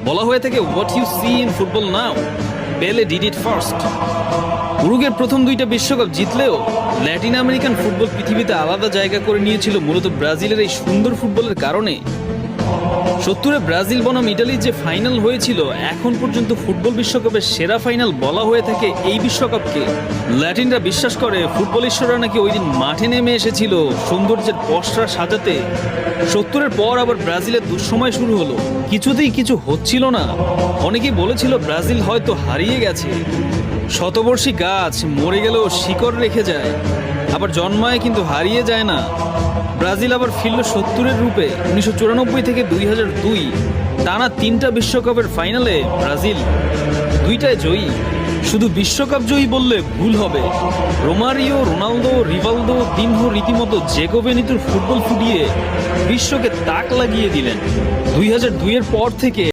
বলা হয়ে থাকে what you see in football now, Pele did it first. উরুগের প্রথম দুইটা বিশ্বকাপ জিতলেও ল্যাটিন আমেরিকান ফুটবল পৃথিবীতে আলাদা জায়গা করে নিয়েছিল মূলত ব্রাজিলের এই সুন্দর ফুটবলের কারণে। 70-এ ব্রাজিল বনাম ইটালির যে ফাইনাল হয়েছিল, এখন পর্যন্ত ফুটবল বিশ্বকাপের সেরা ফাইনাল বলা হয়ে থাকে এই বিশ্বকাপকে। ল্যাটিনরা বিশ্বাস করে ফুটবল ঈশ্বররা নাকি ওই দিন মাঠে নেমে এসেছিল সৌন্দর্যের পসরা সাজাতে। 70-এর পর আবার ব্রাজিলের দুঃসময় শুরু হলো, কিছুতেই কিছু হচ্ছিল না। অনেকেই বলেছিল ব্রাজিল হয়তো হারিয়ে গেছে। শতবর্ষী গাছ মরে গেলেও শিকড় রেখে যায়, আবার জন্মায় কিন্তু হারিয়ে যায় না। ব্রাজিল আবার ফিরল 70-এর রূপে। 1994 থেকে 2002 টানা 3টা বিশ্বকাপের ফাইনালে ব্রাজিল 2টায় জয়ী। শুধু বিশ্বকাপ জয়ী বললে ভুল হবে, রোমারিও, রোনালদো, রিভালদো, দিনহো রীতিমতো জেগো বেনিতোর ফুটবল ফুটিয়ে বিশ্বকে তাক লাগিয়ে দিলেন। 2002-এর পর থেকে